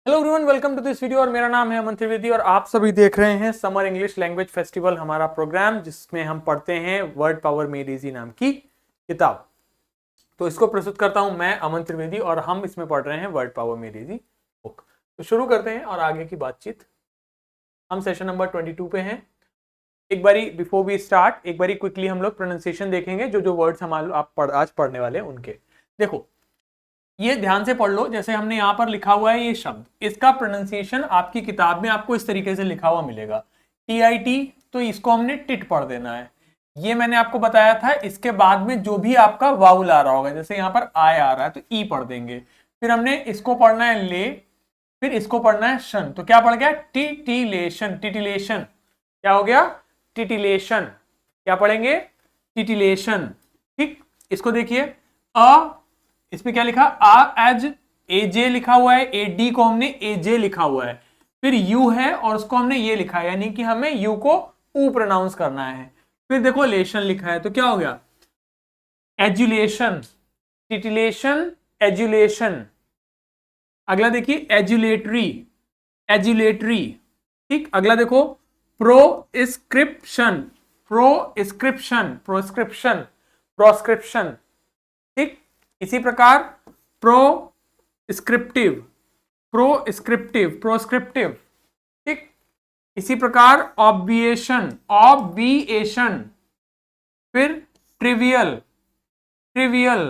Hello everyone, welcome to this video. और मेरा नाम है अमन त्रिवेदी और आप सभी देख रहे हैं समर इंग्लिश लैंग्वेज फेस्टिवल, हमारा प्रोग्राम जिसमें हम पढ़ते हैं वर्ड पावर मेड इजी नाम की किताब। तो इसको प्रस्तुत करता हूं मैं अमन त्रिवेदी और हम इसमें पढ़ रहे हैं word power made easy book. तो शुरू करते हैं और आगे की बातचीत। हम सेशन नंबर 22 पे हैं। एक बारी बिफोर वी स्टार्ट, एक बारी क्विकली हम लोग प्रोनाउंसिएशन देखेंगे। जो वर्ड्स हम आज पढ़ने वाले हैं उनके देखो, ये ध्यान से पढ़ लो। जैसे हमने यहां पर लिखा हुआ है ये शब्द, इसका प्रोनाउंसिएशन आपकी किताब में आपको इस तरीके से लिखा हुआ मिलेगा, TIT। तो इसको हमने टिट पढ़ देना है। ये मैंने आपको बताया था। इसके बाद में जो भी आपका वाउल आ रहा होगा, जैसे यहां पर आय आ रहा है तो ई पढ़ देंगे। फिर हमने इसको पढ़ना है ले, फिर इसको पढ़ना है शन। तो क्या पढ़ गया? टिटिलेशन। टिटिलेशन क्या हो गया? टिटिलेशन। क्या पढ़ेंगे? टिटिलेशन। ठीक, इसको देखिए। अ, इसमें क्या लिखा? आ एज एजे लिखा हुआ है, एडी को हमने एजे लिखा हुआ है। फिर यू है और उसको हमने ये लिखा है, यानी कि हमें यू को ऊ प्रोनाउंस करना है। फिर देखो लेशन लिखा है, तो क्या हो गया? एजुलेशन, टिटिलेशन, एजुलेशन। अगला देखिए एजुलेटरी, एजुलेटरी। ठीक, अगला देखो प्रोस्क्रिप्शन, प्रोस्क्रिप्शन, प्रोस्क्रिप्शन, प्रोस्क्रिप्शन। ठीक, इसी प्रकार प्रोस्क्रिप्टिव, प्रोस्क्रिप्टिव, प्रोस्क्रिप्टिव। ठीक, इसी प्रकार ऑब्विएशन, ऑब्विएशन। फिर trivial, trivial,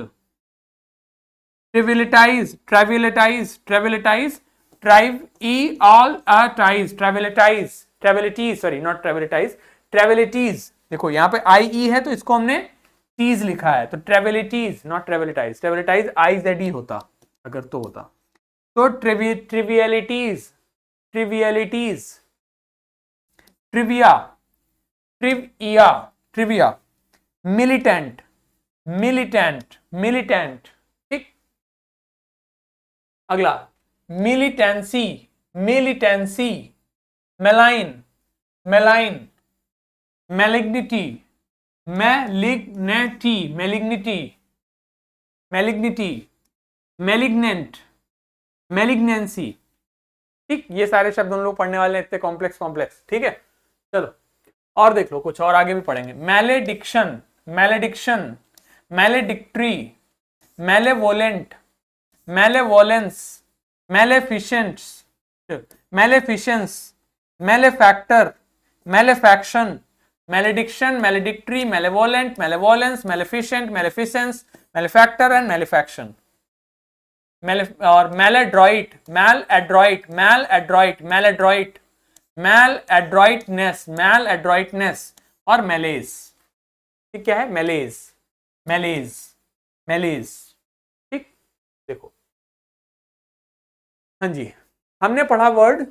trivialitize, trivialitize, trivialitize, trivialities, trivialitize, trivialities, sorry not trivialitize, trivialities. देखो यहां पे आई ई है तो इसको हमने टीज लिखा है, तो ट्रेविलिटीज नॉट ट्रेविलिटाइज। ट्रेविलिटाइज IZD होता अगर तो होता। तो trivialities, trivialities, trivia, trivia, trivia. Militant, militant, militant. ठीक, अगला militancy, militancy. Malign, malign, malignity, malignity, malignity, malignity, malignant, malignancy. ठीक, ये सारे शब्द हम लोग पढ़ने वाले हैं, इतने कॉम्प्लेक्स कॉम्प्लेक्स। ठीक है, चलो और देख लो, कुछ और आगे भी पढ़ेंगे। मैलेडिक्शन, मैलेडिक्शन, मैलेडिक्ट्री, मैलेवोलेंट, मैलेवोलेंस, मैलेफिशेंट्स, मैलेफिशेंस, मैलेफैक्टर, मैलेफैक्शन, मैलेडिक्शन, मैलेडिक्ट्री, मैलेवोलेंट, मैलेवोलेंस, मैलेफिशेंट, मैलेफिसेंस, मैलेफैक्टर एंड मैलेफैक्शन। और मैलेड्रॉइट, मैल एड्रॉइट, मैल एड्रॉइट, मैल एड्रॉइट, मैल एड्रॉइटनेस, मैल एड्रॉइटनेस और मैलेज। ठीक, क्या है? मैलेज, मैलेज, मैलेज। ठीक, देखो, हाँ जी, हमने पढ़ा वर्ड,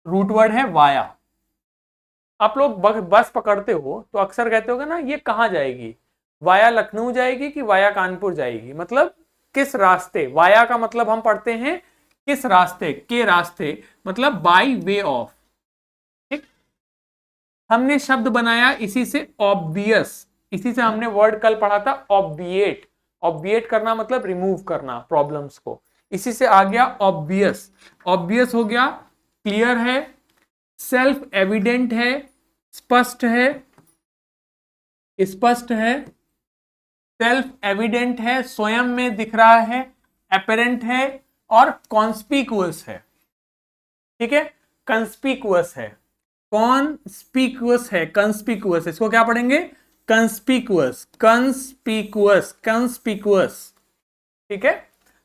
रूट वर्ड है वाया। आप लोग बस पकड़ते हो तो अक्सर कहते होगे ना, ये कहां जाएगी? वाया लखनऊ जाएगी कि वाया कानपुर जाएगी? मतलब किस रास्ते। वाया का मतलब हम पढ़ते हैं किस रास्ते, के रास्ते, मतलब बाय वे ऑफ। ठीक, हमने शब्द बनाया इसी से ऑब्वियस। इसी से हमने वर्ड कल पढ़ा था ऑब्विएट। ऑब्विएट करना मतलब रिमूव करना प्रॉब्लम्स को। इसी से आ गया ऑब्वियस। ऑब्वियस हो गया क्लियर है, सेल्फ एविडेंट है, स्पष्ट है, स्पष्ट है, सेल्फ एविडेंट है, स्वयं में दिख रहा है, एपेरेंट है और कॉन्स्पिकुअस है। ठीक है, कंस्पिकुअस है, कॉन्स्पिकुअस है, कंस्पिकुअस। इसको क्या पढ़ेंगे? Conspicuous, conspicuous, conspicuous. ठीक है,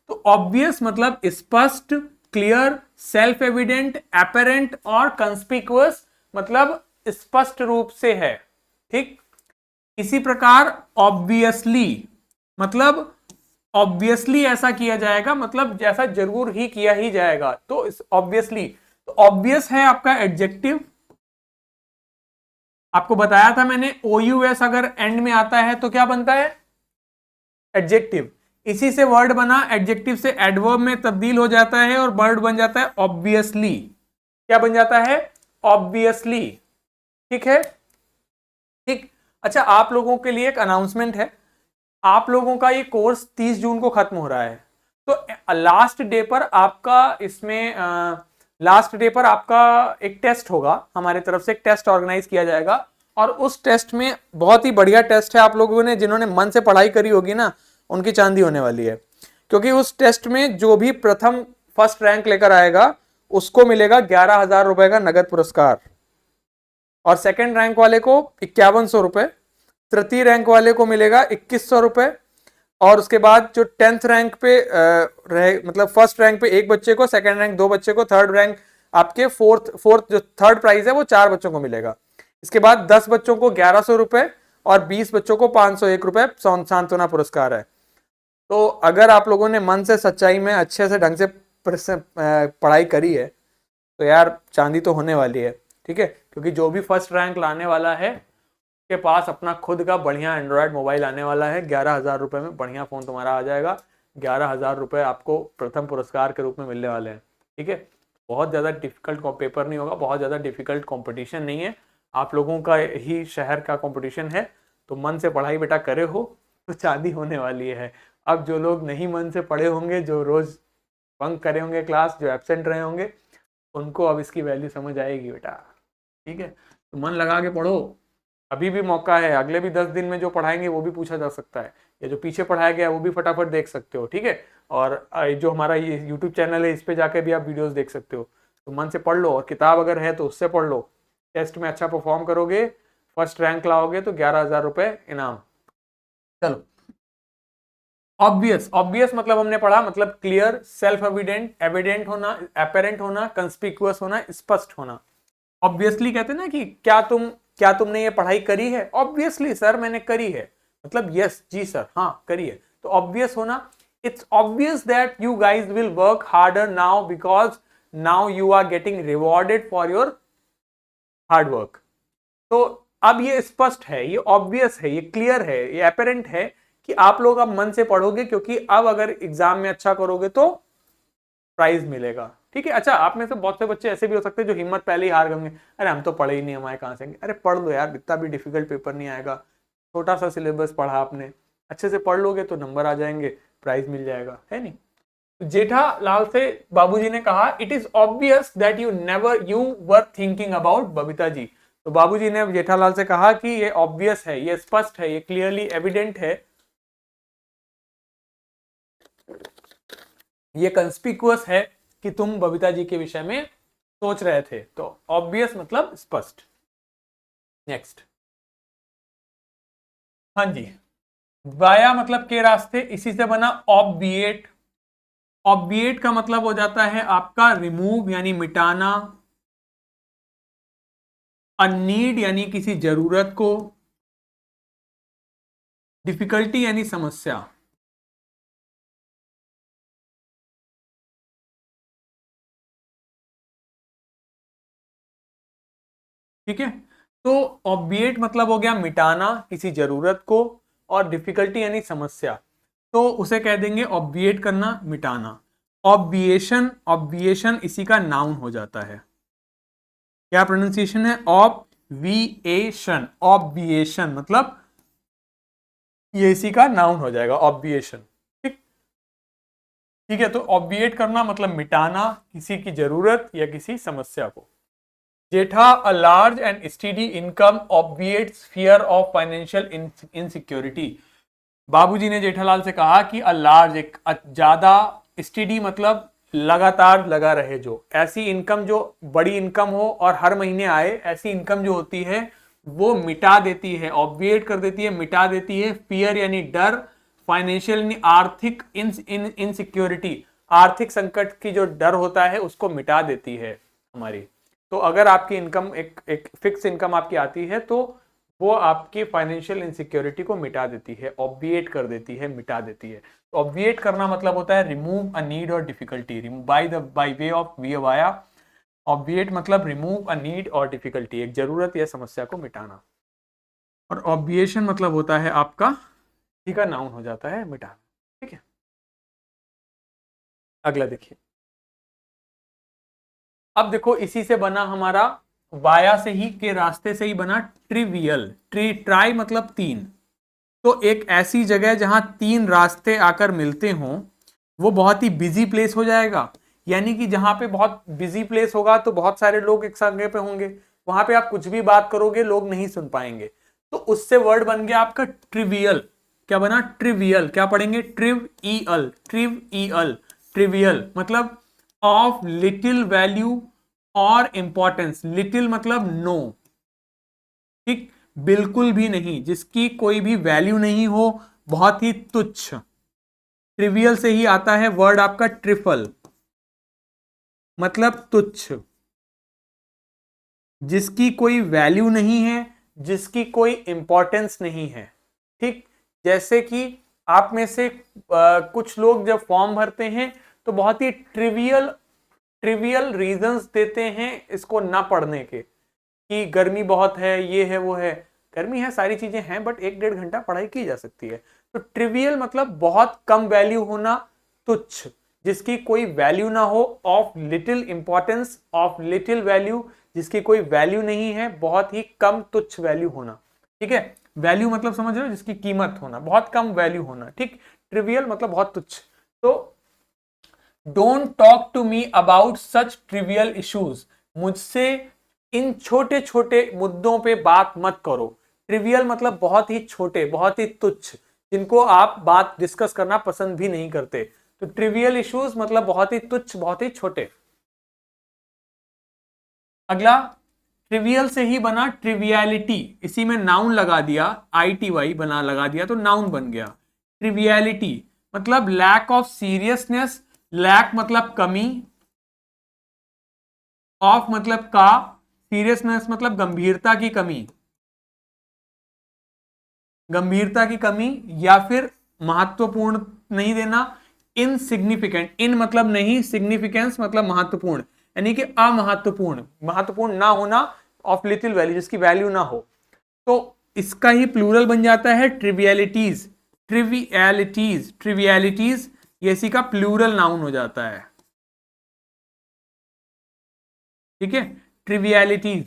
तो ऑब्वियस मतलब स्पष्ट, क्लियर, सेल्फ एविडेंट, एपेरेंट और कंस्पिकुअस मतलब स्पष्ट रूप से है। ठीक, इसी प्रकार ऑब्वियसली मतलब ऑब्वियसली ऐसा किया जाएगा, मतलब जैसा जरूर ही किया ही जाएगा। तो ऑब्वियसली, तो ऑब्वियस है आपका एडजेक्टिव। आपको बताया था मैंने, OUS अगर एंड में आता है तो क्या बनता है? एडजेक्टिव। इसी से वर्ड बना, एडजेक्टिव से एडवर्ब में तब्दील हो जाता है और वर्ड बन जाता है ऑब्वियसली। क्या बन जाता है? ऑब्वियसली। ठीक है, ठीक। अच्छा, आप लोगों के लिए एक अनाउंसमेंट है। आप लोगों का ये कोर्स 30 जून को खत्म हो रहा है। तो लास्ट डे पर आपका इसमें लास्ट डे पर आपका एक टेस्ट होगा, हमारे तरफ से एक टेस्ट ऑर्गेनाइज किया जाएगा, और उस टेस्ट में बहुत ही बढ़िया टेस्ट है, आप लोगों ने जिन्होंने मन से पढ़ाई करी होगी ना उनकी चांदी होने वाली है, क्योंकि उस टेस्ट में जो भी प्रथम फर्स्ट रैंक लेकर आएगा उसको मिलेगा 11,000 रुपए का नगद पुरस्कार, और सेकंड रैंक वाले को 5100 रुपए, तृतीय रैंक वाले को मिलेगा 2100 रुपए, और उसके बाद जो 10th रैंक पे रहे, मतलब फर्स्ट रैंक पे एक बच्चे को, सेकंड रैंक 2 बच्चे को, थर्ड रैंक आपके फोर्थ जो थर्ड प्राइज है वो 4 बच्चों को मिलेगा। इसके बाद 10 बच्चों को 1100 रुपए और 20 बच्चों को 501 रुपए सांत्वना पुरस्कार है। तो अगर आप लोगों ने मन से सच्चाई में अच्छे से ढंग से पढ़ाई करी है तो यार चांदी तो होने वाली है, ठीक है, क्योंकि जो भी फर्स्ट रैंक लाने वाला है के पास अपना खुद का बढ़िया एंड्रॉयड मोबाइल आने वाला है, 11,000 रुपए में बढ़िया फोन तुम्हारा आ जाएगा, 11,000 रुपए आपको प्रथम पुरस्कार के रूप में मिलने वाले हैं, ठीक है। बहुत ज़्यादा डिफिकल्ट पेपर नहीं होगा, बहुत ज़्यादा डिफिकल्ट कंपटीशन नहीं है, आप लोगों का ही शहर का कंपटीशन है, तो मन से पढ़ाई बेटा करे हो तो चांदी होने वाली है। अब जो लोग नहीं मन से पढ़े होंगे, जो रोज बंक करे होंगे क्लास, जो एब्सेंट रहे होंगे, उनको अब इसकी वैल्यू समझ आएगी बेटा, ठीक है। तो मन लगा के पढ़ो, अभी भी मौका है, अगले भी 10 दिन में जो पढ़ाएंगे वो भी पूछा जा सकता है, या जो पीछे पढ़ाया गया वो भी फटाफट देख सकते हो, ठीक है। और जो हमारा ये यूट्यूब चैनल है इस पे जाके भी आप वीडियोस देख सकते हो, तो मन से पढ़ लो, और किताब अगर है तो उससे पढ़ लो, टेस्ट में अच्छा परफॉर्म करोगे, फर्स्ट रैंक लाओगे तो 11,000 रुपए इनाम। चलो, ऑब्वियस, ऑब्वियस मतलब हमने पढ़ा, मतलब क्लियर, सेल्फ एविडेंट, एविडेंट होना, एपेरेंट होना, कंस्पिक्युअस होना, स्पष्ट होना। ऑब्वियसली कहते हैं ना कि क्या तुमने ये पढ़ाई करी है? ऑब्वियसली सर मैंने करी है, मतलब यस जी सर, हाँ करी है, तो ऑब्वियस होना। It's obvious that you guys will work harder now because now you are getting rewarded for your hard work. तो अब ये स्पष्ट है, ये ऑब्वियस है, ये क्लियर है, ये एपेरेंट है कि आप लोग अब मन से पढ़ोगे, क्योंकि अब अगर एग्जाम में अच्छा करोगे तो प्राइज मिलेगा, ठीक है। अच्छा, आप में से बहुत से बच्चे ऐसे भी हो सकते हैं जो हिम्मत पहले ही हार गए, अरे हम तो पढ़े ही नहीं, हमारे कहां से आएंगे। अरे पढ़ लो यार, इतना भी डिफिकल्ट पेपर नहीं आएगा, छोटा सा सिलेबस पढ़ा आपने, अच्छे से पढ़ लोगे तो नंबर आ जाएंगे, प्राइज मिल जाएगा, है नहीं। जेठालाल से बाबूजी ने कहा, it is obvious that you were thinking about Babita ji. तो बाबूजी ने जेठालाल से कहा कि ये ऑब्वियस है, ये स्पष्ट है, ये क्लियरली एविडेंट है, ये कंस्पिक्युअस है कि तुम बबीता जी के विषय में सोच रहे थे। तो ऑब्वियस मतलब स्पष्ट। नेक्स्ट, हाँ जी, वाया मतलब के रास्ते, इसी से बना ऑब्विएट। ऑब्विएट का मतलब हो जाता है आपका रिमूव यानी मिटाना, अ नीड यानी किसी जरूरत को, डिफिकल्टी यानी समस्या, ठीक है। तो ऑब्विएट मतलब हो गया मिटाना किसी जरूरत को, और डिफिकल्टी यानी समस्या, तो उसे कह देंगे ऑब्विएट करना, मिटाना। ऑब्विएशन, ऑब्विएशन इसी का नाउन हो जाता है, क्या प्रोनाउंसिएशन है? ऑब्विएशन, ऑब्विएशन मतलब ये इसी का नाउन हो जाएगा, ऑब्विएशन, ठीक, ठीक है। तो ऑब्विएट करना मतलब मिटाना किसी की जरूरत या किसी समस्या को। जेठा, a large and steady income obviates fear of financial insecurity। बाबूजी ने जेठालाल से कहा कि a large, एक ज्यादा, steady मतलब लगातार लगा रहे, जो ऐसी इनकम जो बड़ी इनकम हो और हर महीने आए, ऐसी इनकम जो होती है वो मिटा देती है, ऑब्विएट कर देती है, मिटा देती है। फियर यानी डर, फाइनेंशियल यानी आर्थिक, इनसिक्योरिटी आर्थिक संकट की जो डर होता है उसको मिटा देती है हमारी। तो अगर आपकी इनकम एक फिक्स इनकम आपकी आती है तो वो आपकी फाइनेंशियल इनसिक्योरिटी को मिटा देती है, ऑब्विएट कर देती है, मिटा देती है। तो ऑब्विएट करना मतलब होता है remove a need or difficulty, by way of via. Obviate मतलब remove a need or difficulty, एक जरूरत या समस्या को मिटाना। और ऑब्विएशन मतलब होता है आपका, ठीक का नाउन हो जाता है, मिटाना, ठीक है। अगला देखिए, अब देखो इसी से बना हमारा, वाया से ही के रास्ते से ही बना ट्रिवियल। ट्राई मतलब तीन, तो एक ऐसी जगह जहां तीन रास्ते आकर मिलते हों वो बहुत ही बिजी प्लेस हो जाएगा। यानी कि जहां पे बहुत बिजी प्लेस होगा तो बहुत सारे लोग एक जगह पे होंगे, वहां पे आप कुछ भी बात करोगे लोग नहीं सुन पाएंगे। तो उससे वर्ड बन गया आपका ट्रिवियल। क्या बना? ट्रिवियल। क्या पढ़ेंगे? ट्रिवियल। ट्रिवियल। ट्रिवियल मतलब ऑफ लिटिल वैल्यू और इंपॉर्टेंस। लिटिल मतलब नो, ठीक, बिल्कुल भी नहीं, जिसकी कोई भी वैल्यू नहीं हो, बहुत ही तुच्छ। ट्रिवियल से ही आता है वर्ड आपका ट्रिफल, मतलब तुच्छ, जिसकी कोई वैल्यू नहीं है, जिसकी कोई इंपॉर्टेंस नहीं है। ठीक, जैसे कि आप में से कुछ लोग जब फॉर्म भरते हैं तो बहुत ही ट्रिवियल ट्रिवियल रीजंस देते हैं इसको ना पढ़ने के, कि गर्मी बहुत है, ये है, वो है। गर्मी है, सारी चीजें हैं, बट 1-1.5 घंटा पढ़ाई की जा सकती है। तो ट्रिवियल मतलब बहुत कम वैल्यू होना, तुच्छ, जिसकी कोई वैल्यू ना हो, of little importance, of little value, जिसकी कोई वैल्यू नहीं है, बहुत ही कम तुच्छ वैल्यू होना। ठीक है, वैल्यू मतलब समझ रहे हो, जिसकी कीमत होना, बहुत कम वैल्यू होना। ठीक, ट्रिवियल मतलब बहुत तुच्छ। तो don't talk to me about such trivial issues, मुझसे इन छोटे छोटे मुद्दों पे बात मत करो। ट्रिवियल मतलब बहुत ही छोटे, बहुत ही तुच्छ, जिनको आप बात डिस्कस करना पसंद भी नहीं करते। तो ट्रिवियल इश्यूज मतलब बहुत ही तुच्छ, बहुत ही छोटे। अगला, ट्रिवियल से ही बना ट्रिवियलिटी, इसी में नाउन लगा दिया, ITY बना लगा दिया तो नाउन बन गया। ट्रिवियलिटी मतलब लैक ऑफ सीरियसनेस, लैक मतलब कमी, ऑफ मतलब का, सीरियसनेस मतलब गंभीरता की कमी, गंभीरता की कमी, या फिर महत्वपूर्ण नहीं देना। इनसिग्निफिकेंट, इन मतलब नहीं, सिग्निफिकेंस मतलब महत्वपूर्ण, यानी कि अमहत्वपूर्ण, महत्वपूर्ण ना होना, ऑफ लिटिल वैल्यू, जिसकी वैल्यू ना हो। तो इसका ही प्लूरल बन जाता है ट्रिवियलिटीज। ट्रिवियलिटीज, ट्रिवियलिटीज, ये इसी का प्लूरल नाउन हो जाता है। ठीक है, ट्रिवियलिटीज।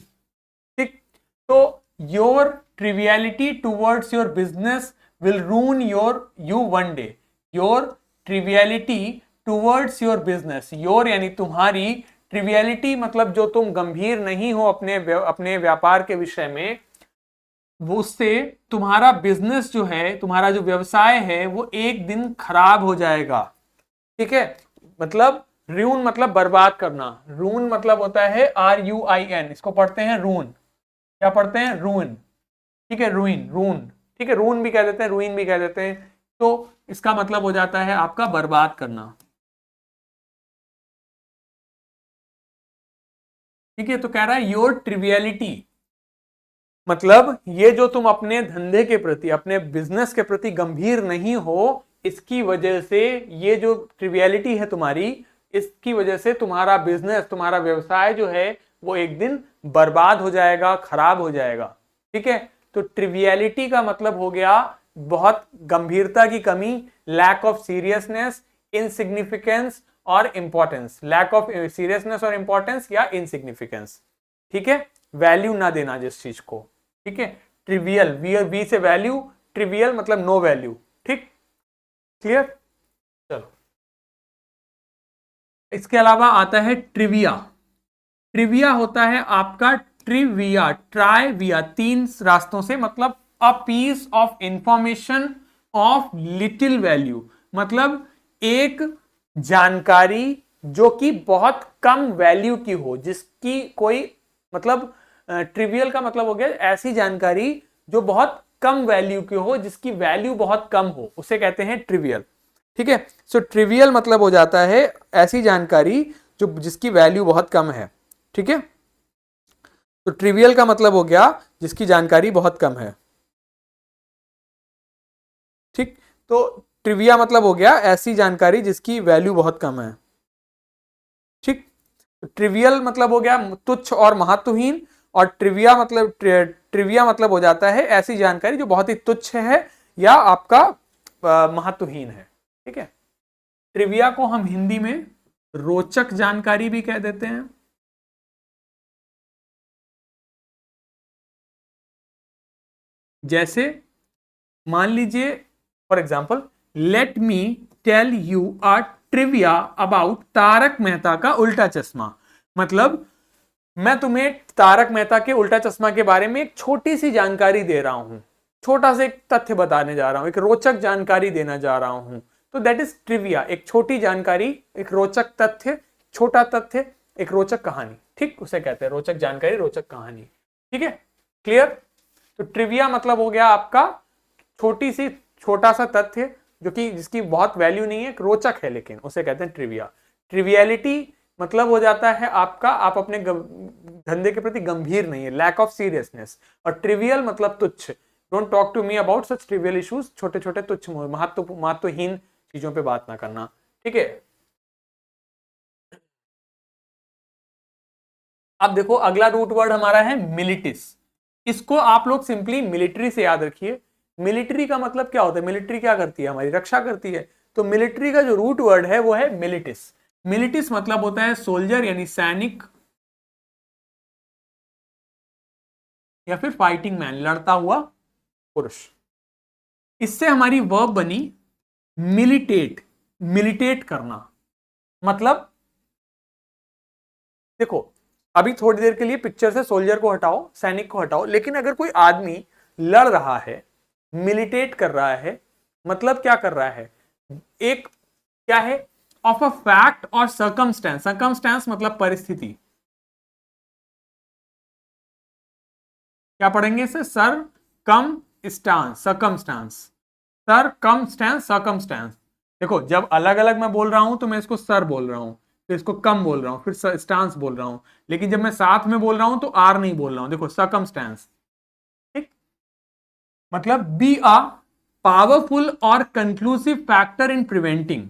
ठीक, तो your triviality towards your business will ruin you one day. Your triviality towards your business, your यानी तुम्हारी, ट्रिवियलिटी मतलब जो तुम गंभीर नहीं हो अपने व्यापार के विषय में, वो उससे तुम्हारा बिजनेस जो है, तुम्हारा जो व्यवसाय है, वो एक दिन खराब हो जाएगा। ठीक है, मतलब रून मतलब बर्बाद करना, रून मतलब होता है RUIN, इसको पढ़ते हैं रून। क्या पढ़ते हैं? रून। ठीक है, रूइन, रून। ठीक है, रून भी कह देते हैं, रूइन भी कह देते हैं। तो इसका मतलब हो जाता है आपका बर्बाद करना। ठीक है, तो कह रहा है योर ट्रिवियलिटी, मतलब ये जो तुम अपने धंधे के प्रति, अपने बिजनेस के प्रति गंभीर नहीं हो, इसकी वजह से, ये जो ट्रिवियलिटी है तुम्हारी, इसकी वजह से तुम्हारा बिजनेस, तुम्हारा व्यवसाय जो है, वो एक दिन बर्बाद हो जाएगा, खराब हो जाएगा। ठीक है, तो ट्रिवियलिटी का मतलब हो गया बहुत गंभीरता की कमी, लैक ऑफ सीरियसनेस, इनसिग्निफिकेंस और इंपॉर्टेंस, लैक ऑफ सीरियसनेस और इंपॉर्टेंस या इनसिग्निफिकेंस। ठीक है, वैल्यू ना देना जिस चीज को। ठीक है, ट्रिवियल, वी से वैल्यू, ट्रिवियल मतलब नो वैल्यू। ठीक, क्लियर? चलो, इसके अलावा आता है ट्रिविया। ट्रिविया होता है आपका ट्रिविया, ट्राइविया, 3 रास्तों से, मतलब a piece of information of little value, मतलब एक जानकारी जो कि बहुत कम वैल्यू की हो, जिसकी कोई मतलब, ट्रिवियल का मतलब हो गया ऐसी जानकारी जो बहुत कम वैल्यू की हो, जिसकी वैल्यू बहुत कम हो, उसे कहते हैं ट्रिवियल। ठीक है, सो ट्रिवियल मतलब हो जाता है ऐसी जानकारी जो जिसकी वैल्यू बहुत कम है। ठीक है, तो ट्रिवियल का मतलब हो गया जिसकी जानकारी बहुत कम है। ठीक, तो ट्रिविया मतलब हो गया ऐसी जानकारी जिसकी वैल्यू बहुत कम है। ठीक, ट्रिवियल मतलब हो गया तुच्छ और महत्वहीन, और ट्रिविया मतलब हो जाता है ऐसी जानकारी जो बहुत ही तुच्छ है या आपका महत्वहीन है। ठीक है, ट्रिविया को हम हिंदी में रोचक जानकारी भी कह देते हैं। जैसे मान लीजिए, for example, let me tell you a trivia about Tarak Mehta का उल्टा चश्मा। मतलब मैं तुम्हें तारक मेहता के उल्टा चश्मा के बारे में एक छोटी सी जानकारी दे रहा हूं, छोटा सा एक तथ्य बताने जा रहा हूं, एक रोचक जानकारी देना जा रहा हूं। तो दैट इज ट्रिविया, एक छोटी जानकारी, एक रोचक तथ्य, छोटा तथ्य, एक रोचक कहानी, ठीक, उसे कहते हैं रोचक जानकारी, रोचक कहानी। ठीक है, क्लियर। तो ट्रिविया मतलब हो गया आपका छोटी सी, छोटा सा तथ्य जो कि जिसकी बहुत वैल्यू नहीं है, रोचक है, लेकिन उसे कहते हैं ट्रिविया। ट्रिवियलिटी मतलब हो जाता है आपका, आप अपने धंधे के प्रति गंभीर नहीं है, लैक ऑफ सीरियसनेस। और ट्रिवियल मतलब तुच्छ, don't talk to me about such trivial issues, छोटे छोटे तुच्छ महत्वहीन चीजों पे बात ना करना। ठीक है, अब देखो अगला रूट वर्ड हमारा है मिलिटिस। इसको आप लोग सिंपली मिलिट्री से याद रखिए। मिलिट्री का मतलब क्या होता है, मिलिट्री क्या करती है, हमारी रक्षा करती है। तो मिलिट्री का जो रूट वर्ड है वो है मिलिटिस। मिलिटिस मतलब होता है सोल्जर यानी सैनिक, या फिर फाइटिंग मैन, लड़ता हुआ पुरुष। इससे हमारी वर्ब बनी मिलिटेट, मिलिटेट करना। मतलब देखो, अभी थोड़ी देर के लिए पिक्चर से सोल्जर को हटाओ, सैनिक को हटाओ, लेकिन अगर कोई आदमी लड़ रहा है, मिलिटेट कर रहा है, मतलब क्या कर रहा है, एक क्या है, ऑफ अ फैक्ट और सर्कमस्टेंस। सर्कमस्टेंस मतलब परिस्थिति। क्या पढ़ेंगे इसे, सर कम स्टांस, सर्कमस्टांस, सर कम स्टैंस, सर्कमस्टेंस। देखो जब अलग अलग मैं बोल रहा हूं तो मैं इसको सर बोल रहा हूं, फिर इसको कम बोल रहा हूं, फिर स्टांस बोल रहा हूं, लेकिन जब मैं साथ में बोल रहा हूं तो आर नहीं बोल रहा हूं। देखो सर्कमस्टेंस, ठीक, मतलब बी अ पावरफुल और कंक्लूसिव फैक्टर इन प्रिवेंटिंग।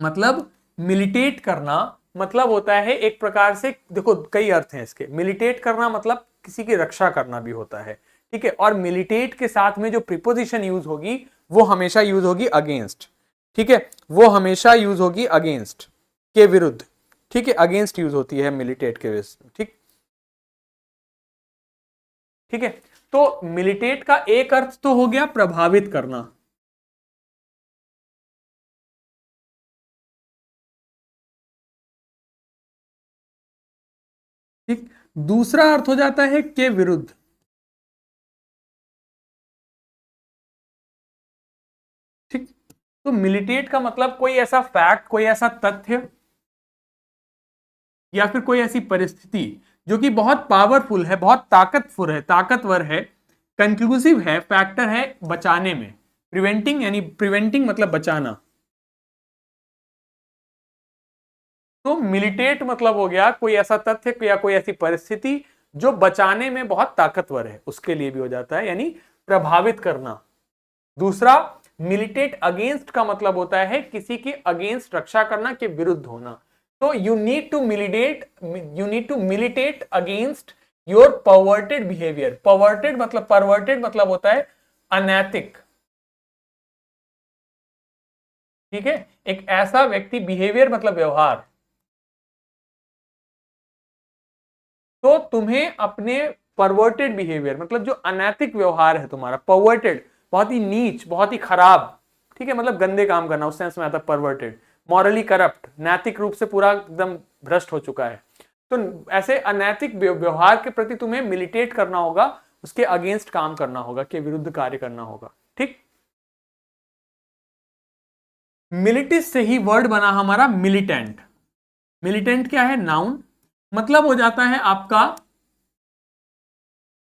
मतलब मिलिटेट करना मतलब होता है एक प्रकार से, देखो कई अर्थ हैं इसके। मिलिटेट करना मतलब किसी की रक्षा करना भी होता है, ठीक है। और मिलिटेट के साथ में जो प्रीपोजिशन यूज होगी वो हमेशा यूज होगी अगेंस्ट, ठीक है, वो हमेशा यूज होगी अगेंस्ट, के विरुद्ध, ठीक है, अगेंस्ट यूज होती है मिलिटेट के विरुद्ध, ठीक, ठीक है। तो मिलिटेट का एक अर्थ तो हो गया प्रभावित करना, ठीक। दूसरा अर्थ हो जाता है के विरुद्ध, ठीक। तो मिलिटेट का मतलब कोई ऐसा फैक्ट, कोई ऐसा तथ्य या फिर कोई ऐसी परिस्थिति जो कि बहुत पावरफुल है, बहुत ताकतवर है, ताकतवर है, कंक्लूसिव है, फैक्टर है बचाने में। प्रिवेंटिंग यानी प्रिवेंटिंग मतलब बचाना। तो मिलिटेट मतलब हो गया कोई ऐसा तथ्य या कोई ऐसी परिस्थिति जो बचाने में बहुत ताकतवर है, उसके लिए भी हो जाता है, यानी प्रभावित करना। दूसरा मिलिटेट अगेंस्ट का मतलब होता है किसी के अगेंस्ट, रक्षा करना, के विरुद्ध होना। तो you need to militate, you need to militate against your perverted behaviour. Perverted मतलब होता है अनैतिक, ठीक है, एक ऐसा व्यक्ति, बिहेवियर मतलब व्यवहार। तो तुम्हें अपने परवर्टेड बिहेवियर मतलब जो अनैतिक व्यवहार है तुम्हारा, परवर्टेड बहुत ही नीच, बहुत ही खराब, ठीक है, मतलब गंदे काम करना, उस सेंस में आता है परवर्टेड। मॉरली करप्ट, नैतिक रूप से पूरा एकदम भ्रष्ट हो चुका है। तो ऐसे अनैतिक व्यवहार के प्रति तुम्हें मिलिटेट करना होगा, उसके अगेंस्ट काम करना होगा, के विरुद्ध कार्य करना होगा, ठीक। मिलिटिस से ही वर्ड बना हमारा मिलिटेंट। मिलिटेंट क्या है, नाउन, मतलब हो जाता है आपका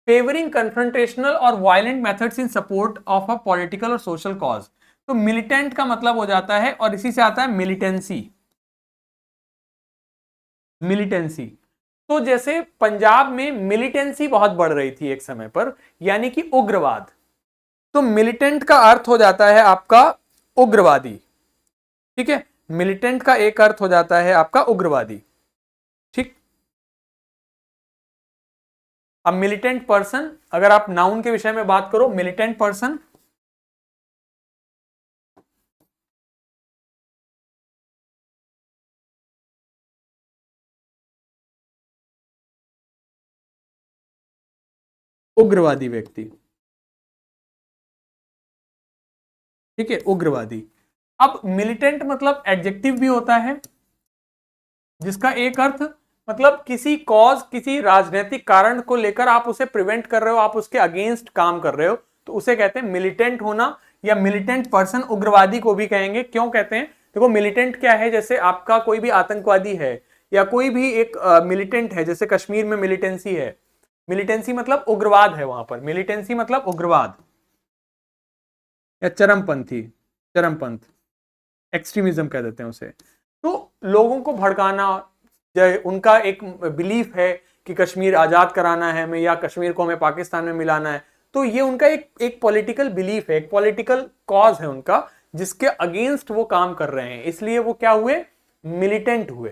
फेवरिंग कन्फ्रंटेशनल और violent methods in support of a political और सोशल कॉज। तो मिलिटेंट का मतलब हो जाता है, और इसी से आता है मिलिटेंसी, मिलिटेंसी। तो जैसे पंजाब में मिलिटेंसी बहुत बढ़ रही थी एक समय पर, यानी कि उग्रवाद। तो मिलिटेंट का अर्थ हो जाता है आपका उग्रवादी, ठीक है। मिलिटेंट का एक अर्थ हो जाता है आपका उग्रवादी, ठीक। अब मिलिटेंट पर्सन, अगर आप नाउन के विषय में बात करो, मिलिटेंट पर्सन उग्रवादी व्यक्ति, ठीक है, उग्रवादी। अब मिलिटेंट मतलब एडजेक्टिव भी होता है, जिसका एक अर्थ मतलब किसी कॉज, किसी राजनीतिक कारण को लेकर आप उसे प्रिवेंट कर रहे हो, आप उसके अगेंस्ट काम कर रहे हो, तो उसे कहते हैं मिलिटेंट होना, या मिलिटेंट पर्सन, उग्रवादी को भी कहेंगे। क्यों कहते हैं? देखो मिलिटेंट क्या है, जैसे आपका कोई भी आतंकवादी है या कोई भी एक मिलिटेंट है, जैसे कश्मीर में मिलिटेंसी है, मिलिटेंसी मतलब उग्रवाद है वहां पर, मिलिटेंसी मतलब उग्रवाद या चरमपंथी, चरमपंथ, एक्सट्रीमिज्म कह देते हैं उसे। तो लोगों को भड़काना, उनका एक बिलीफ है कि कश्मीर आजाद कराना है हमें, या कश्मीर को हमें पाकिस्तान में मिलाना है, तो ये उनका एक पॉलिटिकल बिलीफ है, एक पॉलिटिकल कॉज है उनका, जिसके अगेंस्ट वो काम कर रहे हैं, इसलिए वो क्या हुए? मिलिटेंट हुए।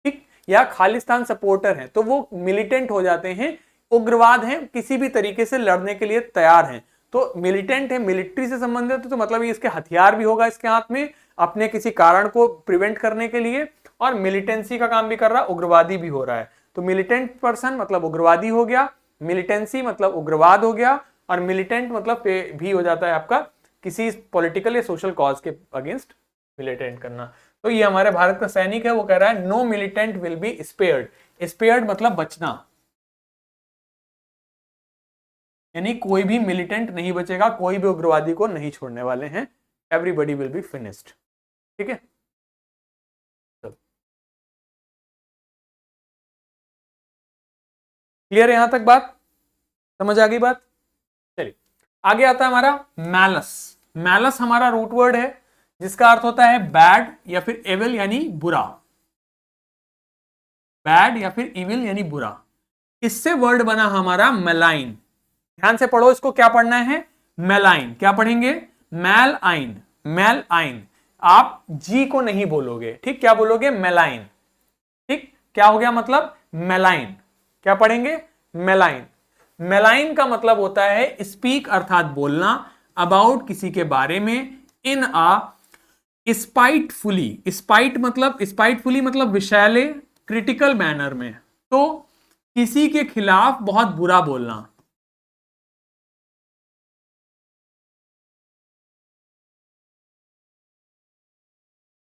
ठीक, या खालिस्तान सपोर्टर हैं तो वो मिलिटेंट हो जाते हैं, उग्रवाद हैं, किसी भी तरीके से लड़ने के लिए तैयार हैं। तो मिलिटेंट है, मिलिट्री से संबंधित, तो मतलब ये इसके हथियार भी होगा इसके हाथ में अपने किसी कारण को प्रिवेंट करने के लिए, और मिलिटेंसी का काम भी कर रहा है, उग्रवादी भी हो रहा है। तो मिलिटेंट पर्सन मतलब उग्रवादी हो गया, मिलिटेंसी मतलब उग्रवाद हो गया, और मिलिटेंट मतलब भी हो जाता है आपका किसी पॉलिटिकल या सोशल कॉज के अगेंस्ट मिलिटेंट करना। तो ये हमारे भारत का सैनिक है, वो कह रहा है no militant will be spared. Spared मतलब बचना, यानी कोई भी मिलिटेंट नहीं बचेगा, कोई भी उग्रवादी को नहीं छोड़ने वाले हैं, एवरीबॉडी विल बी फिनिश्ड। ठीक है, क्लियर है यहां तक बात? समझ आ गई बात? चलिए आगे आता है हमारा मैलस। मैलस हमारा रूट वर्ड है, जिसका अर्थ होता है बैड या फिर एविल यानी बुरा, बैड या फिर इविल यानी बुरा। इससे वर्ड बना हमारा मेलाइन। ध्यान से पढ़ो इसको, क्या पढ़ना है? मेलाइन। क्या पढ़ेंगे? मैल आइन, मैल आइन। आप जी को नहीं बोलोगे, ठीक, क्या बोलोगे? मेलाइन। ठीक, क्या हो गया मतलब? मेलाइन। क्या पढ़ेंगे? मेलाइन। मेलाइन का मतलब होता है स्पीक अर्थात बोलना, अबाउट किसी के बारे में, इन आ स्पाइटफुली, स्पाइटफुली मतलब विषैले, क्रिटिकल मैनर में, तो किसी के खिलाफ बहुत बुरा बोलना,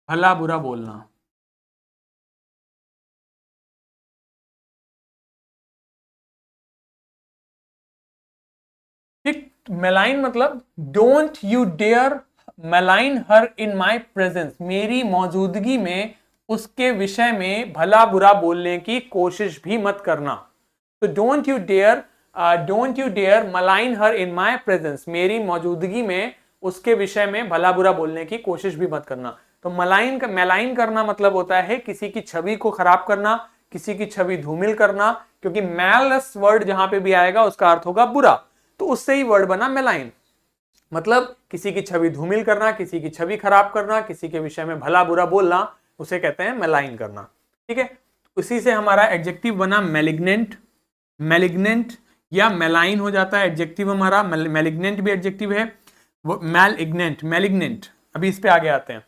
भला बुरा बोलना। ठीक, मेलाइन मतलब don't you dare malign her in my presence, मेरी मौजूदगी में उसके विषय में भला बुरा बोलने की कोशिश भी मत करना। तो don't you dare malign her in my presence, मेरी मौजूदगी में उसके विषय में भला बुरा बोलने की कोशिश भी मत करना। तो मेलाइन करना मतलब होता है किसी की छवि को खराब करना, किसी की छवि धूमिल करना, क्योंकि मैलस वर्ड जहां पे भी आएगा उसका अर्थ होगा बुरा, तो उससे ही वर्ड बना मेलाइन। मतलब किसी की छवि धूमिल करना, किसी की छवि खराब करना, किसी के विषय में भला बुरा बोलना, उसे कहते हैं मेलाइन करना। ठीक है, उसी से हमारा एडजेक्टिव बना मेलिग्नेंट। मेलिग्नेंट या मेलाइन हो जाता है एडजेक्टिव हमारा, मेलिग्नेंट भी एडजेक्टिव है, वो मेलिग्नेंट, मेलिग्नेंट। अभी इस पे आगे आते हैं।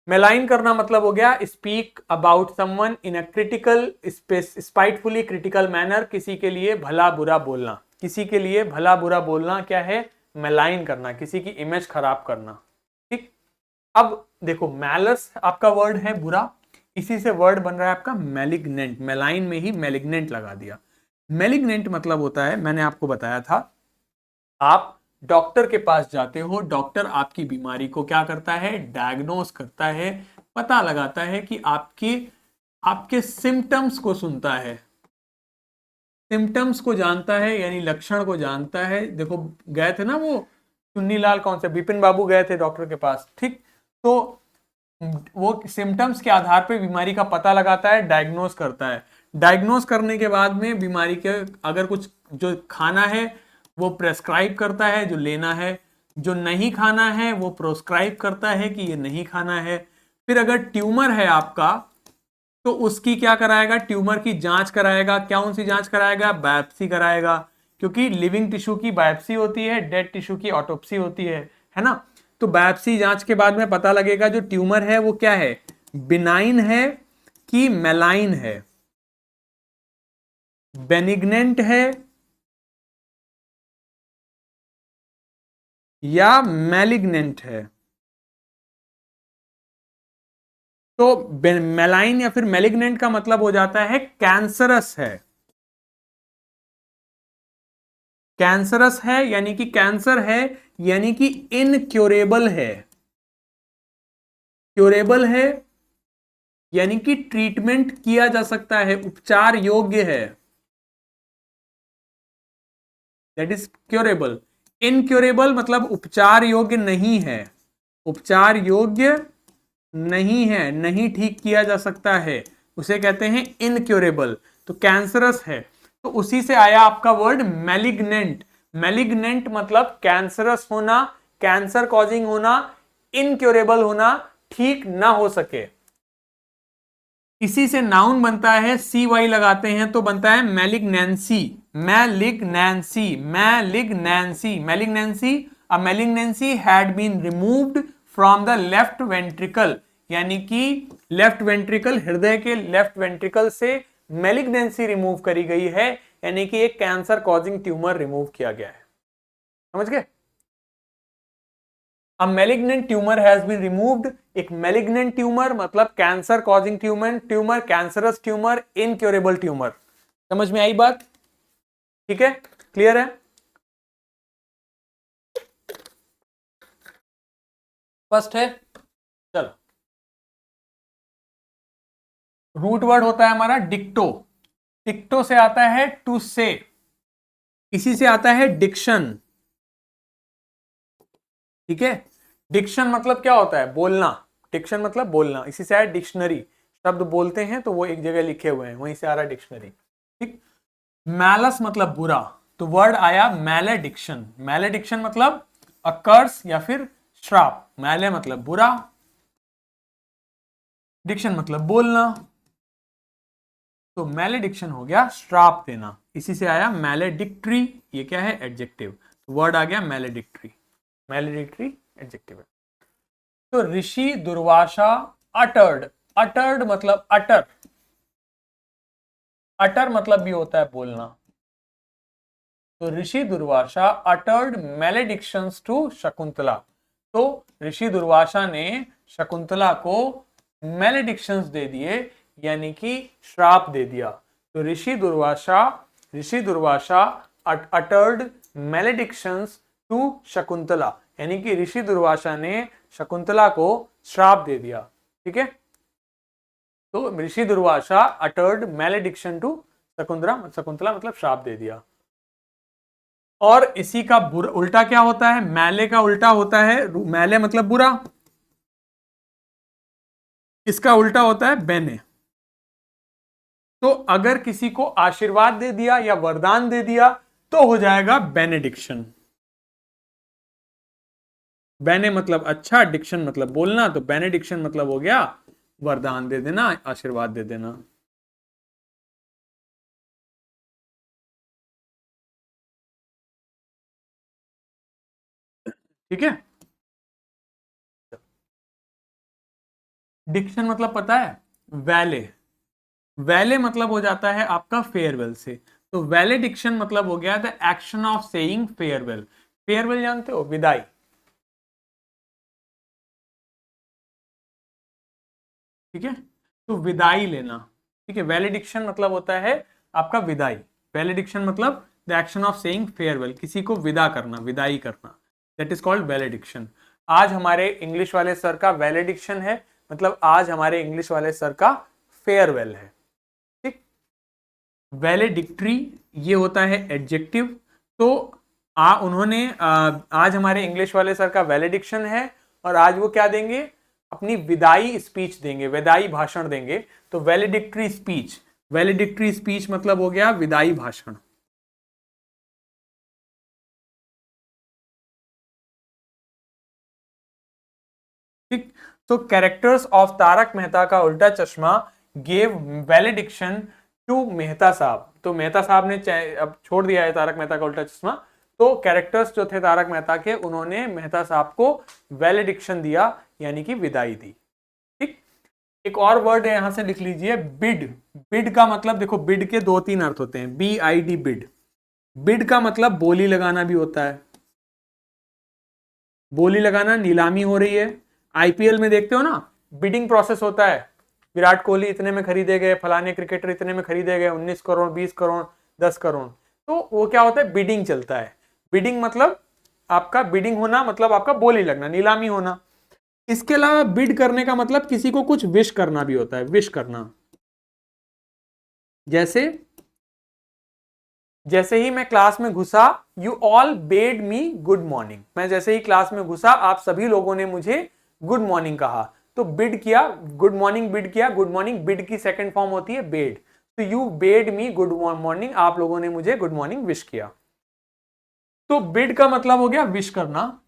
मेलाइन करना मतलब हो गया speak about someone in a critical spitefully critical manner, किसी के लिए भला बुरा बोलना, किसी के लिए भला बुरा बोलना क्या है? मेलाइन करना, किसी की इमेज खराब करना। ठीक, अब देखो मैलस आपका वर्ड है बुरा, इसी से वर्ड बन रहा है आपका मेलिग्नेंट, मेलाइन में ही मेलिग्नेंट लगा दिया। मेलिग्नेंट मतलब होता है, मैंने आपको बताया था, आप डॉक्टर के पास जाते हो, डॉक्टर आपकी बीमारी को क्या करता है? डायग्नोस करता है, पता लगाता है कि आपके आपके सिम्टम्स को सुनता है, सिम्टम्स को जानता है, यानी लक्षण को जानता है। देखो गए थे ना वो चुन्नीलाल, कौन से, बिपिन बाबू गए थे डॉक्टर के पास, ठीक, तो वो सिम्टम्स के आधार पे बीमारी का पता लगाता है, डायग्नोस करता है। डायग्नोस करने के बाद में बीमारी के अगर कुछ जो खाना है वो प्रेस्क्राइब करता है, जो लेना है, जो नहीं खाना है वो प्रोस्क्राइब करता है कि ये नहीं खाना है। फिर अगर ट्यूमर है आपका तो उसकी क्या कराएगा? ट्यूमर की जांच कराएगा। क्या कौन सी जांच कराएगा? बायोप्सी कराएगा, क्योंकि लिविंग टिश्यू की बायोप्सी होती है, डेड टिश्यू की ऑटोप्सी होती है ना। तो बायोप्सी जांच के बाद में पता लगेगा जो ट्यूमर है वो क्या है, बिनाइन है कि मेलाइन है, बेनिग्नेंट है या मैलिग्नेंट है। तो मेलाइन या फिर मेलिग्नेंट का मतलब हो जाता है कैंसरस है, कैंसरस है यानी कि कैंसर है, यानी कि इनक्योरेबल है, क्योरेबल है यानी कि ट्रीटमेंट किया जा सकता है, उपचार योग्य है, दैट इज क्योरेबल। इनक्योरेबल मतलब उपचार योग्य नहीं है, उपचार योग्य नहीं है, नहीं ठीक किया जा सकता है, उसे कहते हैं इनक्योरेबल। तो कैंसरस है, तो उसी से आया आपका वर्ड मैलिग्नेंट। मैलिग्नेंट मतलब कैंसरस होना, कैंसर कॉजिंग होना, इनक्योरेबल होना, ठीक ना हो सके। इसी से नाउन बनता है, सी वाई लगाते हैं तो बनता है malignancy, malignancy, malignancy, malignancy. A malignancy had been removed from the left ventricle, यानी कि लेफ्ट वेंट्रिकल, हृदय के लेफ्ट वेंट्रिकल से मैलिग्नेंसी रिमूव करी गई है, यानी कि एक कैंसर कॉजिंग ट्यूमर रिमूव किया गया है। समझ गए? A malignant tumor has been removed। एक malignant tumor मतलब cancer causing tumour, tumour cancerous tumour, incurable tumour. समझ में आई बात? ठीक है, क्लियर है? फर्स्ट है, चलो। रूट वर्ड होता है हमारा डिक्टो, डिक्टो से आता है टू से, इसी से आता है डिक्शन। ठीक है, डिक्शन मतलब क्या होता है? बोलना, डिक्शन मतलब बोलना, इसी से आया डिक्शनरी, शब्द बोलते हैं तो वो एक जगह लिखे हुए हैं, वहीं से आ रहा डिक्शनरी। ठीक। मैलस मतलब बुरा, तो वर्ड आया मैलेडिक्शन, मैलेडिक्शन मतलब अकर्स या फिर श्राप, मैले मतलब बुरा, डिक्शन मतलब बोलना, तो मैलेडिक्शन हो गया श्राप देना, इसी से आया मैलेडिक्ट्री, ये क्या है? एडजेक्टिव, तो वर्ड आ गया मैलेडिक्ट्री, मैलेडिक्ट्री एडजेक्टिव है। तो ऋषि दुर्वासा अटर्ड, अटर्ड मतलब अटर, अटर मतलब भी होता है बोलना, तो ऋषि दुर्वासा अटर्ड मैलेडिक्शंस टू शकुंतला, तो ऋषि दुर्वासा ने शकुंतला को मैलेडिक्शंस दे दिए, यानी कि श्राप दे दिया। तो ऋषि दुर्वासा अटर्ड मैलेडिक्शंस टू शकुंतला, यानी कि ऋषि दुर्वासा ने शकुंतला को श्राप दे दिया। ठीक है, तो ऋषि दुर्वासा अटर्ड मैलेडिक्शन टू शकुंतला, शकुंतला मतलब श्राप दे दिया। और इसी का उल्टा क्या होता है? मैले का उल्टा होता है, मैले मतलब बुरा, इसका उल्टा होता है बेने। तो अगर किसी को आशीर्वाद दे दिया या वरदान दे दिया तो हो जाएगा बेनेडिक्शन। बेने मतलब अच्छा, डिक्शन मतलब बोलना, तो बेनेडिक्शन मतलब हो गया वरदान दे देना, आशीर्वाद दे देना। ठीक है, डिक्शन मतलब पता है? वैले, वैले मतलब हो जाता है आपका फेयरवेल से, तो वैलेडिक्शन मतलब हो गया the action of saying farewell. Farewell जानते हो? विदाई। ठीक है, तो विदाई लेना। ठीक है, वैलेडिक्शन मतलब होता है आपका विदाई, वैलेडिक्शन मतलब the action of saying farewell, किसी को विदा करना, विदाई करना, दैट इज कॉल्ड वैलेडिक्शन। आज हमारे इंग्लिश वाले सर का वैलेडिक्शन है, मतलब आज हमारे इंग्लिश वाले सर का फेयरवेल है। ठीक, वैलेडिक्ट्री ये होता है एडजेक्टिव। तो आज हमारे इंग्लिश वाले सर का वैलेडिक्शन है, और आज वो क्या देंगे? अपनी विदाई स्पीच देंगे, विदाई भाषण देंगे। तो वैलेडिक्ट्री स्पीच, वैलेडिक्ट्री स्पीच मतलब हो गया विदाई भाषण। ठीक, तो कैरेक्टर्स ऑफ तारक मेहता का उल्टा चश्मा गेव वैलेडिक्शन टू मेहता साहब, तो मेहता साहब ने अब छोड़ दिया है तारक मेहता का उल्टा चश्मा, तो कैरेक्टर्स जो थे तारक मेहता के, उन्होंने मेहता साहब को वैलेडिक्शन दिया, यानी कि विदाई दी। ठीक, एक और वर्ड है, यहां से लिख लीजिए, बिड। बिड का मतलब देखो, बिड के दो तीन अर्थ होते हैं, BID बिड। बिड का मतलब बोली लगाना भी होता है, बोली लगाना, नीलामी हो रही है। IPL में देखते हो ना, बिडिंग प्रोसेस होता है, विराट कोहली इतने में खरीदे गए, फलाने क्रिकेटर इतने में खरीदे गए, 19 करोड़, 20 करोड़, 10 करोड़, तो वो क्या होता है, बिडिंग चलता है। बिडिंग मतलब आपका बिडिंग होना मतलब आपका बोली लगना, नीलामी होना। इसके अलावा बिड करने का मतलब किसी को कुछ विश करना भी होता है, विश करना। जैसे जैसे ही मैं क्लास में घुसा, you all bed me good morning, मैं जैसे ही क्लास में घुसा आप सभी लोगों ने मुझे गुड मॉर्निंग कहा। तो बिड किया, गुड मॉर्निंग बिड किया, गुड मॉर्निंग बिड की सेकंड फॉर्म होती है बेड। तो you bed me good morning, आप लोगों ने मुझे गुड मॉर्निंग विश किया। तो बिड का मतलब हो गया विश करना।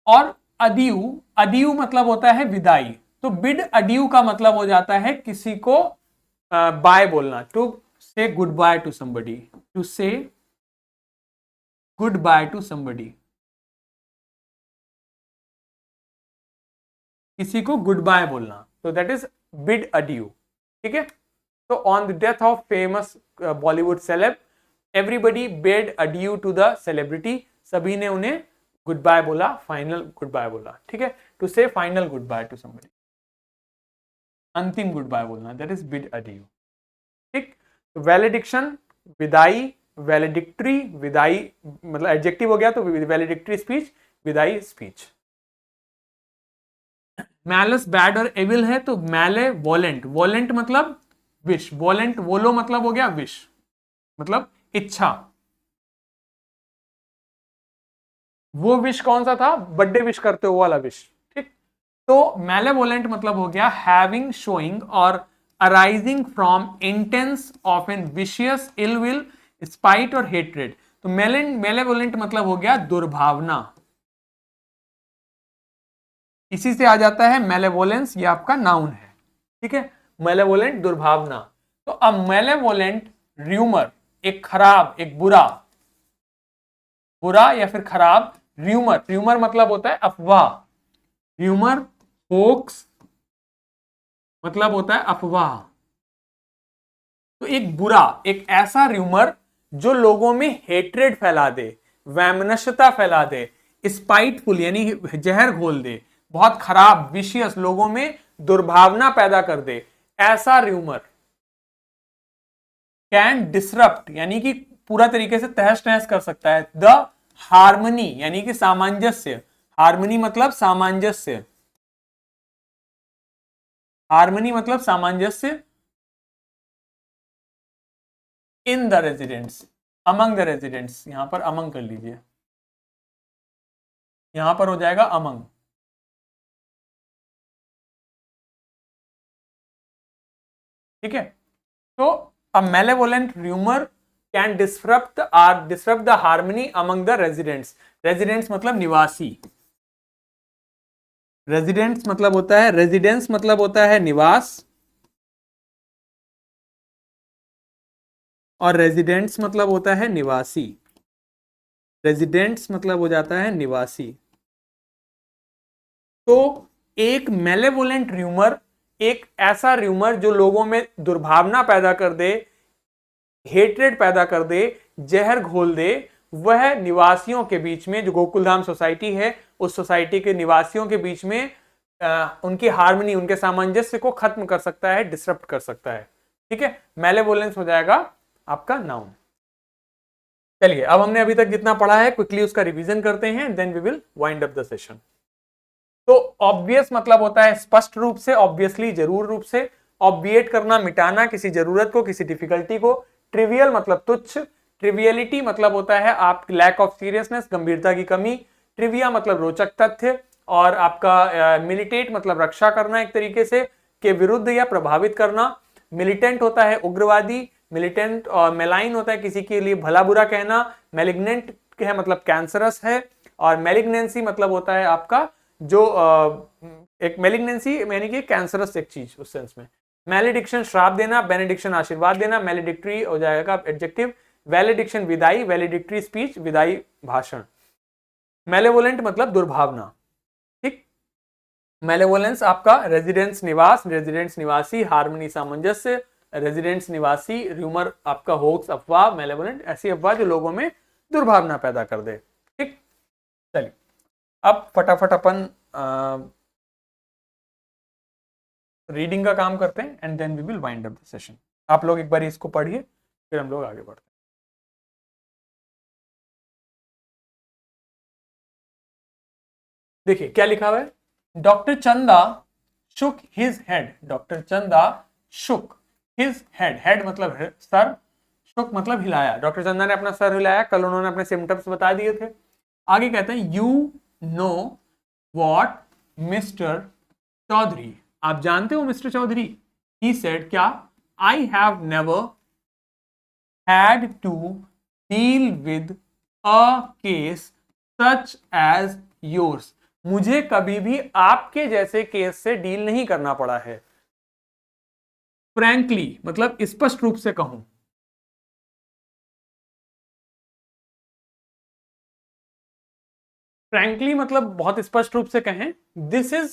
और अदियू, अदियू मतलब होता है विदाई। तो बिड अडियू का मतलब हो जाता है किसी को बाय बोलना, to say goodbye to somebody, to say goodbye to somebody, किसी को गुड बाय बोलना, तो दैट इज बिड अडियू। ठीक है। तो on the death of famous Bollywood celeb, everybody bade adieu to the celebrity, सभी ने उन्हें गुड बाय बोला, फाइनल गुड बाय बोला। ठीक है, to say final goodbye to somebody, अंतिम गुड बाय बोलना, दैट इज बिड अडियू। ठीक। वैलिडिक्शन विदाई, वैलिडिक्ट्री विदाई, मतलब एडजेक्टिव हो गया तो वैलिडिक्ट्री स्पीच, विदाई स्पीच। मैलस बैड और एविल है तो मैले वोलेंट, वोलेंट मतलब विश, वोलेंट वोलो मतलब हो गया विश, मतलब इच्छा। वो विश कौन सा था, बर्थडे विश करते हो वाला विश। ठीक। तो मैलेवोलेंट मतलब हो गया हैविंग, शोइंग और arising from intense of an vicious, ill will, spite और हेट्रेड। तो मैलेवोलेंट मतलब हो गया दुर्भावना, इसी से आ जाता है मैलेवोलेंस, ये आपका नाउन है। ठीक है, मैलेवोलेंट दुर्भावना। तो अब मैलेवोलेंट र्यूमर, एक खराब, एक बुरा, बुरा या फिर खराब र्यूमर, र्यूमर मतलब होता है अफवाह, र्यूमर होक्स मतलब होता है अफवाह। तो एक बुरा, एक ऐसा र्यूमर जो लोगों में हेट्रेड फैला दे, वैमनस्यता फैला दे, स्पाइटफुल यानी जहर घोल दे, बहुत खराब विशियस, लोगों में दुर्भावना पैदा कर दे, ऐसा र्यूमर कैन डिसरप्ट यानी कि पूरा तरीके से तहस नहस कर सकता है द हार्मनी यानी कि सामंजस्य, हार्मनी मतलब सामंजस्य, हार्मनी मतलब सामंजस्य, in the residents, among the residents, यहां पर अमंग कर लीजिए, यहां पर हो जाएगा अमंग। ठीक है। तो a malevolent rumour can disrupt the harmony among the residents, residents मतलब निवासी, रेजिडेंट्स मतलब होता है, रेजिडेंस मतलब होता है निवास, और रेजिडेंट्स मतलब होता है निवासी, रेजिडेंट्स मतलब हो जाता है निवासी। तो एक मेलेवोलेंट र्यूमर, एक ऐसा र्यूमर जो लोगों में दुर्भावना पैदा कर दे, हेट्रेड पैदा कर दे, जहर घोल दे, वह निवासियों के बीच में, जो गोकुलधाम सोसाइटी है उस सोसाइटी के निवासियों के बीच में उनकी हार्मनी, उनके सामंजस्य को खत्म कर सकता है, डिसरप्ट कर सकता है। ठीक है, मेलेवोलेंस हो जाएगा आपका नाउन। चलिए, अब हमने अभी तक जितना पढ़ा है क्विकली उसका रिवीजन करते हैं, then we will wind up the session. तो ऑब्वियस मतलब होता है स्पष्ट रूप से, ऑब्वियसली जरूर रूप से, ऑब्विएट करना मिटाना किसी जरूरत को, किसी डिफिकल्टी को, ट्रिवियल मतलब तुच्छ, ट्रिवियलिटी मतलब होता है आप लैक ऑफ सीरियसनेस, गंभीरता की कमी, ट्रिविया मतलब रोचक तथ्य, और आपका मिलिटेट मतलब रक्षा करना एक तरीके से, के विरुद्ध या प्रभावित करना, मिलिटेंट होता है उग्रवादी, मिलिटेंट और मेलाइन होता है किसी के लिए भला बुरा कहना, मेलिग्नेंट है मतलब कैंसरस है, और मेलिग्नेंसी मतलब होता है आपका जो एक मेलिग्नेंसी यानी कि कैंसरस एक चीज उस सेंस में। मैलेडिक्शन श्राप देना, बेनेडिक्शन आशीर्वाद देना, मैलेडिक्ट्री हो जाएगा एडजेक्टिव, वैलिडिक्शन विदाई, वैलिडिक्ट्री स्पीच विदाई भाषण, मेलेवोलेंट मतलब दुर्भावना। ठीक। मेलेवोलेंस आपका रेजिडेंस निवास, रेजिडेंस निवासी, हार्मनी सामंजस्य, रेजिडेंस निवासी, र्यूमर आपका होक्स अफवाह, मेलेवोलेंट ऐसी अफवाह जो लोगों में दुर्भावना पैदा कर दे। ठीक। चलिए अब फटाफट अपन रीडिंग का काम करते हैं and then we will wind up the session. आप लोग एक बार इसको पढ़िए, फिर हम लोग आगे बढ़ते हैं। देखिए क्या लिखा हुआ है, डॉक्टर चंदा शुक हिज हेड। डॉक्टर चंदा शुक हिज हेड, हेड मतलब सर, शुक मतलब हिलाया। डॉक्टर चंदा ने अपना सर हिलाया, कल उन्होंने अपने सिम्टम्स बता दिए थे। आगे कहते हैं you know what mister Chaudhary, आप जानते हो मिस्टर चौधरी। ही सेड, क्या, I have never had to deal with a case such as yours, मुझे कभी भी आपके जैसे केस से डील नहीं करना पड़ा है। फ्रैंकली मतलब स्पष्ट रूप से कहूं, फ्रैंकली मतलब बहुत स्पष्ट रूप से कहें, this is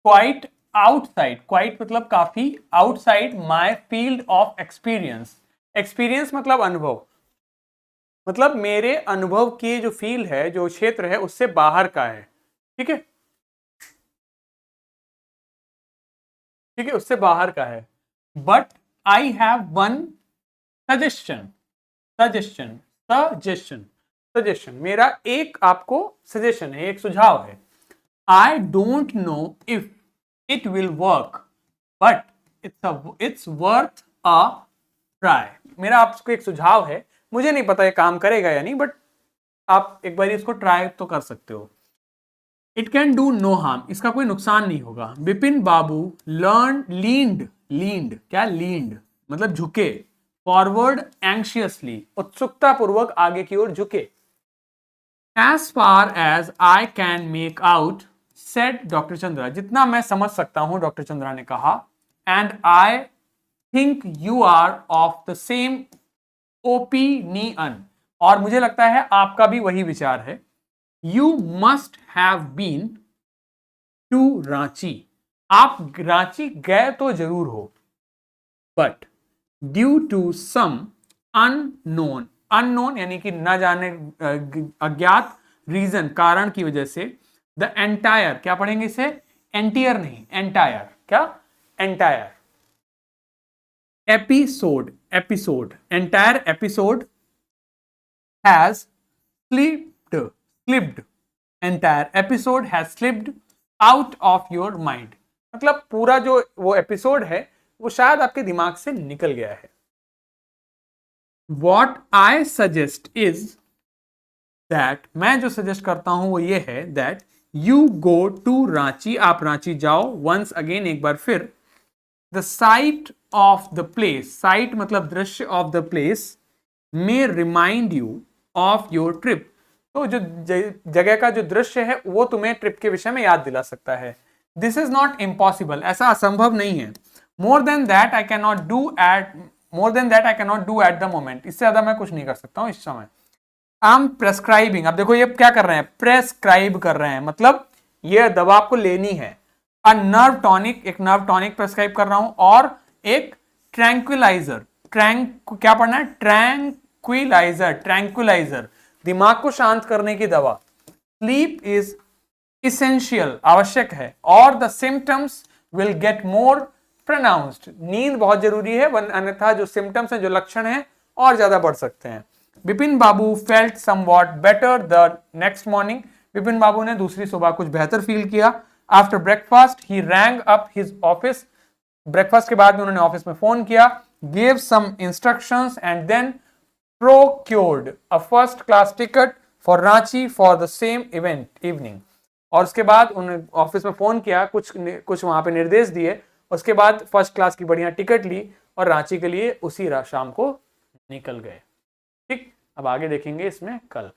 quite outside, quite मतलब काफी, outside my field of experience, experience मतलब अनुभव, मतलब मेरे अनुभव की जो फील्ड है, जो क्षेत्र है, उससे बाहर का है। ठीक है, ठीक है, उससे बाहर का है। But I have one suggestion, suggestion, suggestion, suggestion, मेरा एक आपको सजेशन है, एक सुझाव है। I don't know if it will work but it's worth a try, मेरा आपको एक सुझाव है, मुझे नहीं पता ये काम करेगा या नहीं, बट आप एक बार इसको ट्राई तो कर सकते हो। It can do no harm, इसका कोई नुकसान नहीं होगा। Bipin babu learn leaned, leaned क्या, लीन्ड मतलब झुके, फॉरवर्ड एंशियसली उत्सुकता पूर्वक आगे की ओर झुके। As far as I can make out said doctor Chandra, जितना मैं समझ सकता हूं, डॉक्टर चंद्रा ने कहा, and I think you are of the same opinion, और मुझे लगता है आपका भी वही विचार है। You must have been to Ranchi, आप रांची गए तो जरूर हो, but due to some unknown, unknown यानी कि न जाने, अज्ञात, रीजन कारण की वजह से, द एंटायर, क्या पढ़ेंगे इसे, एंटियर नहीं, एंटायर, क्या, entire episode, episode, entire episode has slipped, slipped, entire episode has slipped out of your mind, मतलब पूरा जो वो एपिसोड है वो शायद आपके दिमाग से निकल गया है। What I suggest is that, मैं जो सजेस्ट करता हूं वो ये है, that you go to Ranchi, आप रांची जाओ, वंस अगेन एक बार फिर, the sight of the place, sight मतलब दृश्य, of the place may remind you of your trip, तो जो जगह का जो दृश्य है वो तुम्हें ट्रिप के विषय में याद दिला सकता है। दिस इज नॉट इम्पॉसिबल, ऐसा असंभव नहीं है। More than that I can not do at, more than that I can not do at the moment, इससे ज्यादा मैं कुछ नहीं कर सकता हूं इस समय। आई एम प्रेस्क्राइबिंग, अब देखो ये क्या कर रहे हैं, प्रेस्क्राइब कर रहे हैं, मतलब ये दवा आपको लेनी है। अ नर्व टॉनिक, एक नर्व टॉनिक प्रेस्क्राइब कर रहा हूं, और एक ट्रैंक्विलाइजर, क्या पढ़ना है, ट्रैंक्विलाइजर, ट्रैंक्विलाइजर दिमाग को शांत करने की दवा। स्लीप इज इसेंशियल, आवश्यक है, और the symptoms will get more pronounced, नींद बहुत जरूरी है, अन्यथा जो सिम्टम्स हैं, जो लक्षण हैं, और ज्यादा बढ़ सकते हैं। Bipin babu felt somewhat better the next morning, Bipin babu ने दूसरी सुबह कुछ बेहतर फील किया। After breakfast he rang up his office, breakfast के बाद में उन्होंने ऑफिस में फोन किया, give some instructions and then procured a first class ticket for Ranchi for the same event evening, और उसके बाद उन्होंने ऑफिस में फोन किया, कुछ वहां पे निर्देश दिए, उसके बाद फर्स्ट क्लास की बढ़िया टिकट ली और रांची के लिए उसी शाम को निकल गए। ठीक, अब आगे देखेंगे इसमें कल।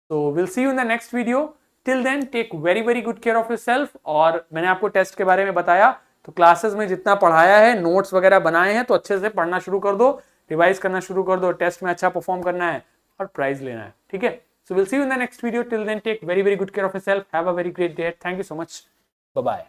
तो will see you in the next video, till then take very very good care of yourself. और मैंने आपको टेस्ट के बारे में बताया, तो क्लासेस में जितना पढ़ाया है, नोट्स वगैरह बनाए हैं, तो अच्छे से पढ़ना शुरू कर दो, रिवाइज करना शुरू कर दो, टेस्ट में अच्छा परफॉर्म करना है और प्राइज लेना है। ठीक है, so will see you in the next video, till then take very very good care of yourself, have a very great day, thank you so much, bye bye.